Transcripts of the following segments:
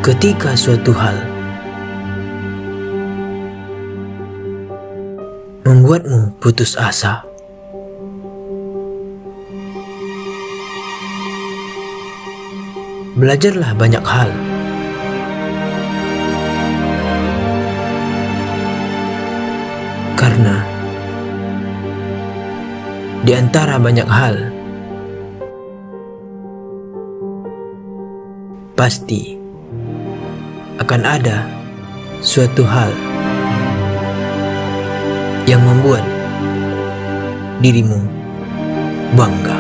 Ketika suatu hal membuatmu putus asa, belajarlah banyak hal. Karena di antara banyak hal, pasti akan ada suatu hal yang membuat dirimu bangga.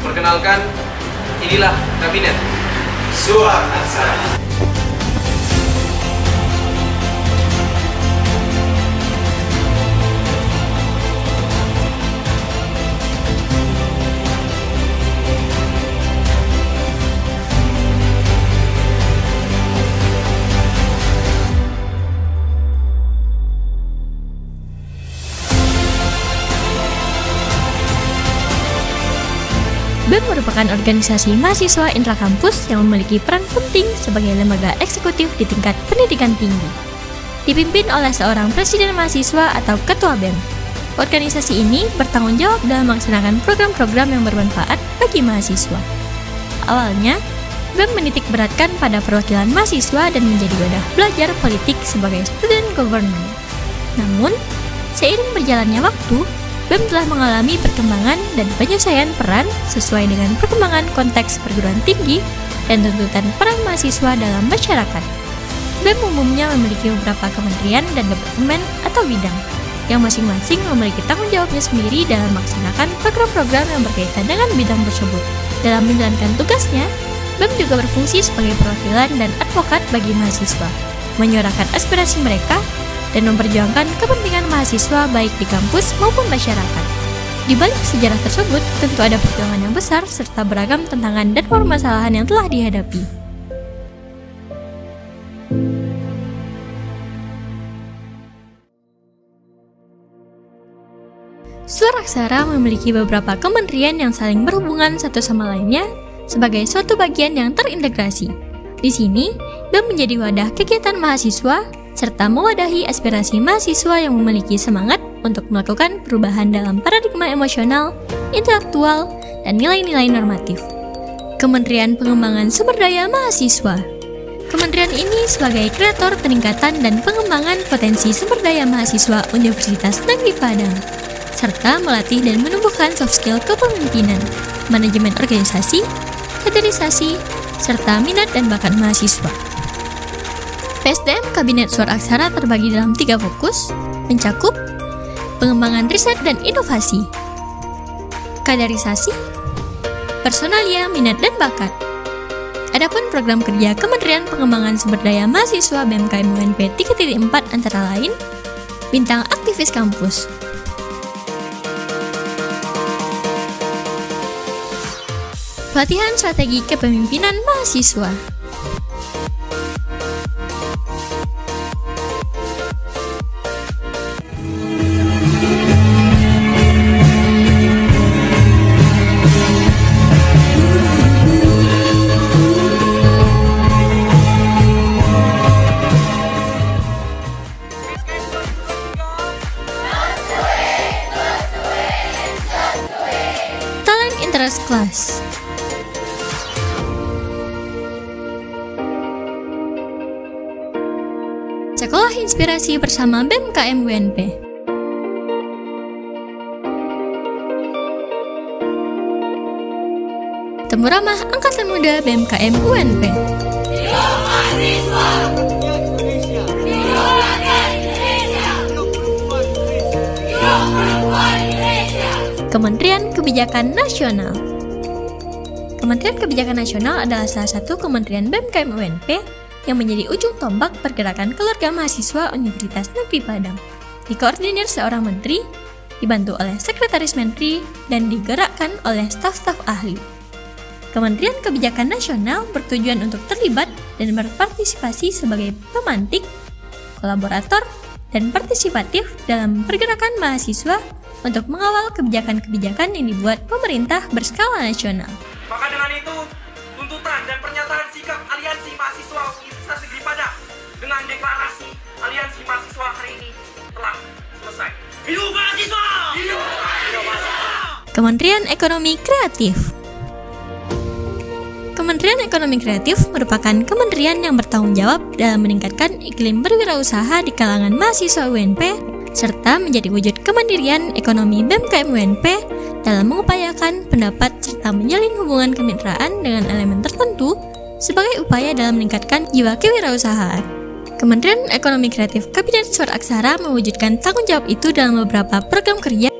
Perkenalkan, inilah Kabinet Suara Aksara. BEM merupakan organisasi mahasiswa intrakampus yang memiliki peran penting sebagai lembaga eksekutif di tingkat pendidikan tinggi. Dipimpin oleh seorang presiden mahasiswa atau ketua BEM. Organisasi ini bertanggung jawab dalam melaksanakan program-program yang bermanfaat bagi mahasiswa. Awalnya, BEM menitik beratkan pada perwakilan mahasiswa dan menjadi wadah belajar politik sebagai student government. Namun, seiring berjalannya waktu, BEM telah mengalami perkembangan dan penyesuaian peran sesuai dengan perkembangan konteks perguruan tinggi dan tuntutan peran mahasiswa dalam masyarakat. BEM umumnya memiliki beberapa kementerian dan departemen atau bidang, yang masing-masing memiliki tanggung jawabnya sendiri dalam melaksanakan program-program yang berkaitan dengan bidang tersebut. Dalam menjalankan tugasnya, BEM juga berfungsi sebagai perwakilan dan advokat bagi mahasiswa, menyuarakan aspirasi mereka, dan memperjuangkan kepentingan mahasiswa baik di kampus maupun masyarakat. Di balik sejarah tersebut, tentu ada perjuangan yang besar serta beragam tantangan dan permasalahan yang telah dihadapi. Suara Aksara memiliki beberapa kementerian yang saling berhubungan satu sama lainnya sebagai suatu bagian yang terintegrasi. Di sini, BEM menjadi wadah kegiatan mahasiswa serta mewadahi aspirasi mahasiswa yang memiliki semangat untuk melakukan perubahan dalam paradigma emosional, intelektual, dan nilai-nilai normatif. Kementerian Pengembangan Sumber Daya Mahasiswa. Kementerian ini sebagai kreator peningkatan dan pengembangan potensi sumber daya mahasiswa Universitas Negeri Padang, serta melatih dan menumbuhkan soft skill kepemimpinan, manajemen organisasi, kaderisasi, serta minat dan bakat mahasiswa. PSDM Kabinet Suara Aksara terbagi dalam 3 fokus, mencakup pengembangan riset dan inovasi, kaderisasi, personalia, minat dan bakat. Adapun program kerja Kementerian Pengembangan Sumber Daya Mahasiswa BMKM UNP 3.4 antara lain, bintang aktivis kampus, pelatihan strategi kepemimpinan mahasiswa, Kelas. Sekolah Inspirasi bersama BMKM UNP. Temu Ramah Angkatan Muda BMKM UNP. Kementerian Kebijakan Nasional. Kementerian Kebijakan Nasional adalah salah satu kementerian BEM UNP yang menjadi ujung tombak pergerakan keluarga mahasiswa Universitas Negeri Padang. Dikoordinir seorang menteri, dibantu oleh sekretaris menteri, dan digerakkan oleh staf-staf ahli. Kementerian Kebijakan Nasional bertujuan untuk terlibat dan berpartisipasi sebagai pemantik, kolaborator, dan partisipatif dalam pergerakan mahasiswa untuk mengawal kebijakan-kebijakan yang dibuat pemerintah berskala nasional. Maka dengan itu, tuntutan dan pernyataan sikap Aliansi Mahasiswa Universitas Negeri Padang dengan deklarasi Aliansi Mahasiswa hari ini telah selesai. Hidup mahasiswa! Hidup mahasiswa! Kementerian Ekonomi Kreatif. Kementerian Ekonomi Kreatif merupakan kementerian yang bertanggung jawab dalam meningkatkan iklim berwirausaha di kalangan mahasiswa UNP serta menjadi wujud kemandirian ekonomi BEM UNP dalam mengupayakan pendapat serta menjalin hubungan kemitraan dengan elemen tertentu sebagai upaya dalam meningkatkan jiwa kewirausahaan. Kementerian Ekonomi Kreatif Kabinet Suraksara mewujudkan tanggung jawab itu dalam beberapa program kerja.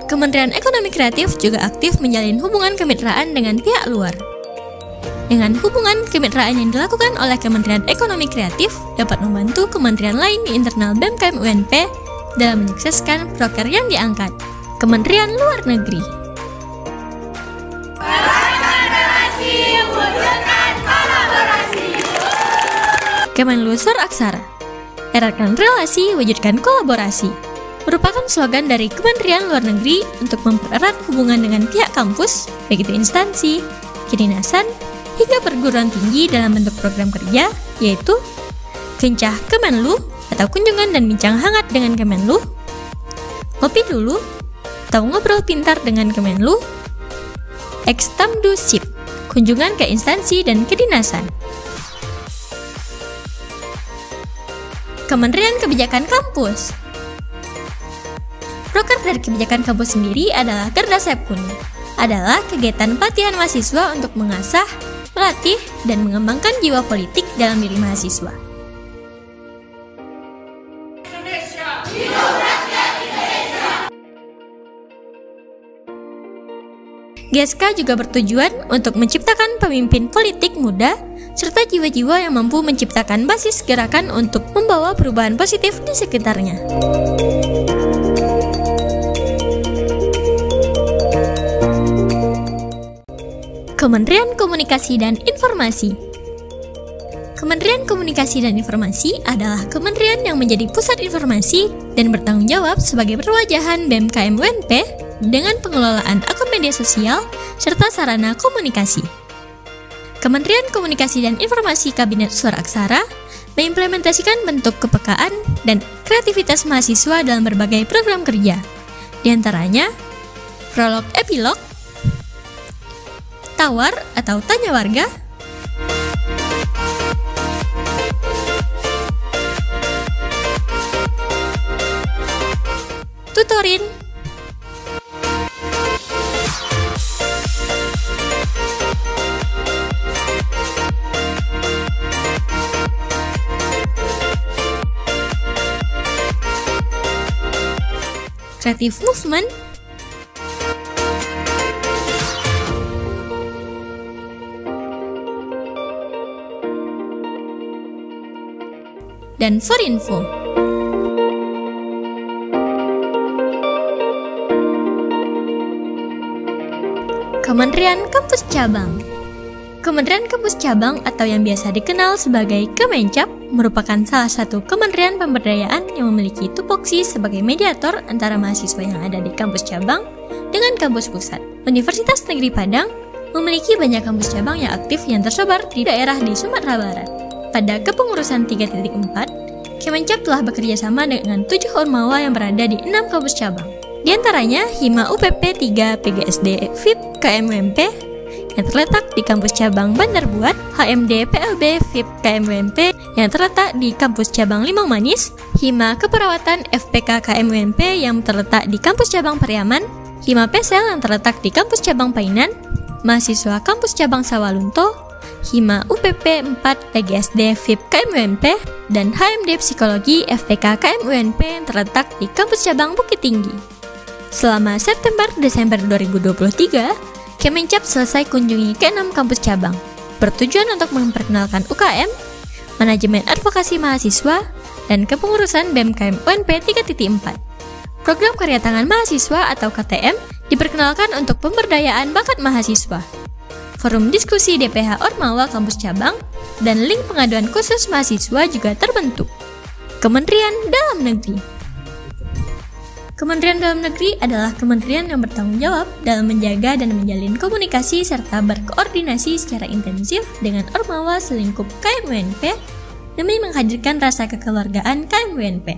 Kementerian Ekonomi Kreatif juga aktif menjalin hubungan kemitraan dengan pihak luar. Dengan hubungan kemitraan yang dilakukan oleh Kementerian Ekonomi Kreatif dapat membantu kementerian lain di internal BEM UNP dalam menyukseskan proker yang diangkat. Kementerian Luar Negeri. Kemenlu Suraksara. Eratkan relasi, wujudkan kolaborasi merupakan slogan dari Kementerian Luar Negeri untuk mempererat hubungan dengan pihak kampus, baik itu instansi, kedinasan, hingga perguruan tinggi dalam bentuk program kerja, yaitu Kencah Kemenlu atau kunjungan dan bincang hangat dengan Kemenlu, ngopi dulu atau ngobrol pintar dengan Kemenlu, Extamdusip, kunjungan ke instansi dan kedinasan. Kementerian Kebijakan Kampus. Proker dari kebijakan kampus sendiri adalah Garda Sayap Kuning, adalah kegiatan pelatihan mahasiswa untuk mengasah, melatih, dan mengembangkan jiwa politik dalam diri mahasiswa. GSK juga bertujuan untuk menciptakan pemimpin politik muda serta jiwa-jiwa yang mampu menciptakan basis gerakan untuk membawa perubahan positif di sekitarnya. Kementerian Komunikasi dan Informasi. Kementerian Komunikasi dan Informasi adalah kementerian yang menjadi pusat informasi dan bertanggung jawab sebagai perwajahan BEM UNP dengan pengelolaan akun media sosial serta sarana komunikasi. Kementerian Komunikasi dan Informasi Kabinet Suraksara mengimplementasikan bentuk kepekaan dan kreativitas mahasiswa dalam berbagai program kerja, di antaranya Prolog Epilog, Tawar atau Tanya Warga, Tutorin, Creative Movement, dan Forinfo. Kementerian Kampus Cabang. Kementerian Kampus Cabang atau yang biasa dikenal sebagai Kemencap merupakan salah satu kementerian pemberdayaan yang memiliki tupoksi sebagai mediator antara mahasiswa yang ada di kampus cabang dengan kampus pusat. Universitas Negeri Padang memiliki banyak kampus cabang yang aktif yang tersebar di daerah di Sumatera Barat. Pada kepengurusan 3.4, Kemencap telah bekerja sama dengan 7 ormawa yang berada di 6 kampus cabang. Di antaranya Hima UPP 3 PGSD FIP KMUMP yang terletak di kampus cabang Bandar Buat, HMD PLB FIP KMUMP yang terletak di kampus cabang Limau Manis, Hima Keperawatan FPK KMUMP yang terletak di kampus cabang Pariaman, Hima Pesel yang terletak di kampus cabang Painan, mahasiswa kampus cabang Sawalunto, Hima UPP 4 PGSD FIP KMUMP, dan HMD Psikologi FPK KMUMP yang terletak di kampus cabang Bukit Tinggi. Selama September-Desember 2023, Kemencap selesai kunjungi ke-6 kampus cabang, bertujuan untuk memperkenalkan UKM, manajemen advokasi mahasiswa, dan kepengurusan BMKM UNP 3.4. Program karya tangan mahasiswa atau KTM diperkenalkan untuk pemberdayaan bakat mahasiswa. Forum diskusi DPH Ormawa kampus cabang dan link pengaduan khusus mahasiswa juga terbentuk. Kementerian Dalam Negeri. Kementerian Dalam Negeri adalah kementerian yang bertanggung jawab dalam menjaga dan menjalin komunikasi serta berkoordinasi secara intensif dengan Ormawa selingkup KMUNP demi menghadirkan rasa kekeluargaan KMUNP.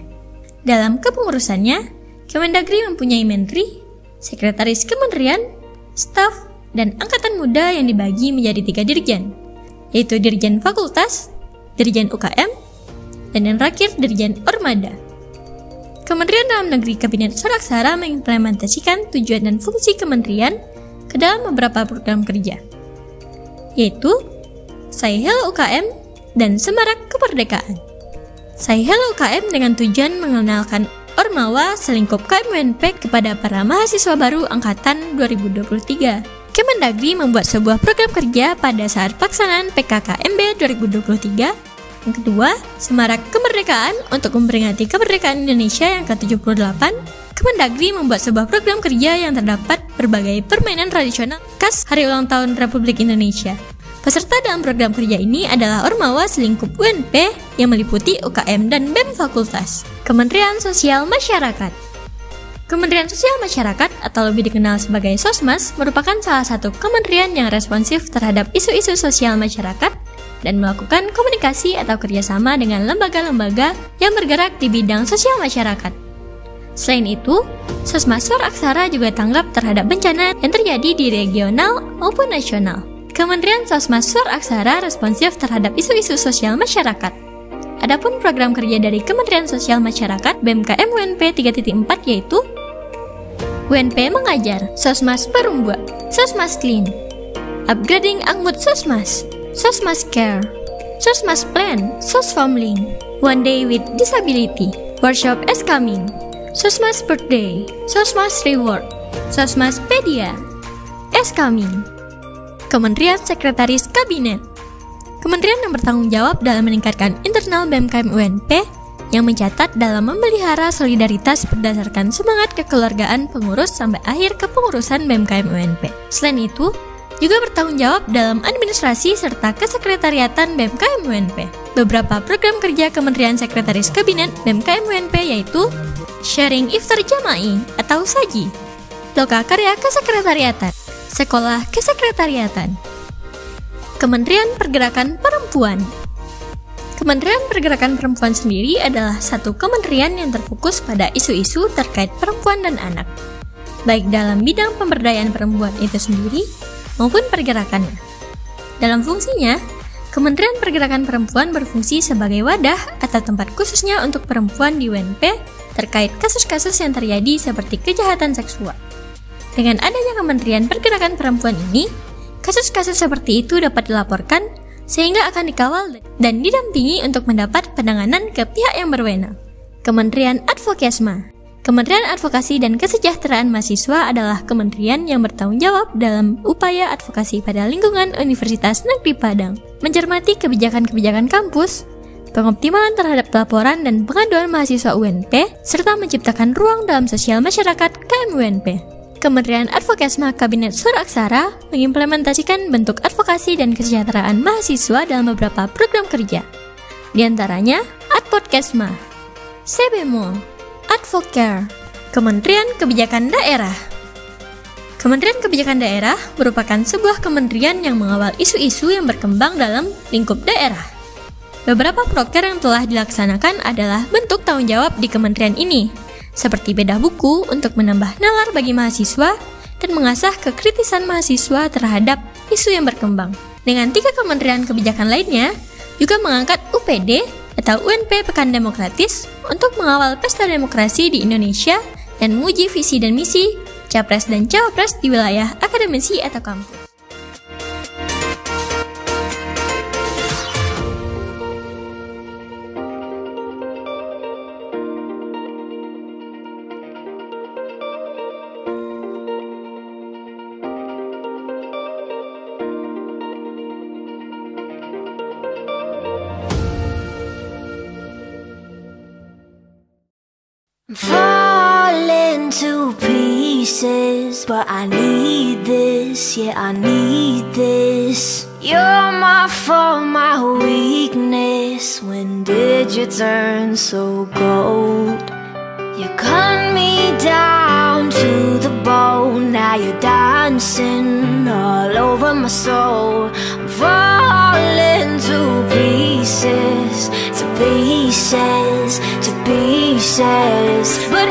Dalam kepengurusannya, Kemendagri mempunyai menteri, sekretaris kementerian, staf, dan angkatan muda yang dibagi menjadi 3 dirjen, yaitu Dirjen Fakultas, Dirjen UKM, dan yang terakhir Dirjen Ormada. Kementerian Dalam Negeri Kabinet Suraksara mengimplementasikan tujuan dan fungsi kementerian ke dalam beberapa program kerja, yaitu Say Hello UKM dan Semarak Kemerdekaan. Say Hello UKM dengan tujuan mengenalkan Ormawa selingkup KMUNP kepada para mahasiswa baru angkatan 2023. Kemendagri membuat sebuah program kerja pada saat pelaksanaan PKKMB 2023. Yang kedua, Semarak Kemerdekaan untuk memperingati kemerdekaan Indonesia yang ke-78. Kemendagri membuat sebuah program kerja yang terdapat berbagai permainan tradisional khas hari ulang tahun Republik Indonesia. Peserta dalam program kerja ini adalah Ormawa selingkup UNP yang meliputi UKM dan BEM Fakultas. Kementerian Sosial Masyarakat. Kementerian Sosial Masyarakat atau lebih dikenal sebagai Sosmas merupakan salah satu kementerian yang responsif terhadap isu-isu sosial masyarakat dan melakukan komunikasi atau kerjasama dengan lembaga-lembaga yang bergerak di bidang sosial masyarakat. Selain itu, Sosmas Suraksara juga tanggap terhadap bencana yang terjadi di regional maupun nasional. Kementerian Sosmas Suraksara responsif terhadap isu-isu sosial masyarakat. Adapun program kerja dari Kementerian Sosial Masyarakat BMKM UNP 3.4 yaitu UNP Mengajar, Sosmas Perumbuak, Sosmas Clean, Upgrading Angmut Sosmas, Sosmas Care, Sosmas Plan, Sosfamling, One Day with Disability, Workshop is Coming, Sosmas Birthday, Sosmas Reward, Sosmas Pedia, is Coming. Kementerian Sekretaris Kabinet. Kementerian yang bertanggung jawab dalam meningkatkan internal BMKM UNP yang mencatat dalam memelihara solidaritas berdasarkan semangat kekeluargaan pengurus sampai akhir kepengurusan BMKM UNP. Selain itu, juga bertanggung jawab dalam administrasi serta kesekretariatan BMKM UNP. Beberapa program kerja Kementerian Sekretaris Kabinet BMKM UNP yaitu Sharing Iftar Jama'i atau SAJI, Loka Karya Kesekretariatan, Sekolah Kesekretariatan. Kementerian Pergerakan Perempuan. Kementerian Pergerakan Perempuan sendiri adalah satu kementerian yang terfokus pada isu-isu terkait perempuan dan anak, baik dalam bidang pemberdayaan perempuan itu sendiri maupun pergerakannya. Dalam fungsinya, Kementerian Pergerakan Perempuan berfungsi sebagai wadah atau tempat khususnya untuk perempuan di UNP terkait kasus-kasus yang terjadi seperti kejahatan seksual. Dengan adanya Kementerian Pergerakan Perempuan ini, kasus-kasus seperti itu dapat dilaporkan sehingga akan dikawal dan didampingi untuk mendapat penanganan ke pihak yang berwenang. Kementerian Advokesma. Kementerian Advokasi dan Kesejahteraan Mahasiswa adalah kementerian yang bertanggung jawab dalam upaya advokasi pada lingkungan Universitas Negeri Padang, mencermati kebijakan-kebijakan kampus, pengoptimalan terhadap pelaporan dan pengaduan mahasiswa UNP, serta menciptakan ruang dalam sosial masyarakat KMUNP. Kementerian Advokesma Kabinet Suraksara mengimplementasikan bentuk advokasi dan kesejahteraan mahasiswa dalam beberapa program kerja. Di antaranya, Advokesma, Sebemo, Advocare, Kementerian Kebijakan Daerah. Kementerian Kebijakan Daerah merupakan sebuah kementerian yang mengawal isu-isu yang berkembang dalam lingkup daerah. Beberapa proker yang telah dilaksanakan adalah bentuk tanggung jawab di kementerian ini, seperti bedah buku untuk menambah nalar bagi mahasiswa dan mengasah kekritisan mahasiswa terhadap isu yang berkembang. Dengan 3 kementerian kebijakan lainnya, juga mengangkat UPD atau UNP Pekan Demokratis untuk mengawal pesta demokrasi di Indonesia dan menguji visi dan misi Capres dan Cawapres di wilayah akademisi atau kampus. but I need this, yeah, I need this. You're my fault, my weakness. When did you turn so cold? You cut me down to the bone. Now you're dancing all over my soul. I'm falling to pieces, to pieces, to pieces. But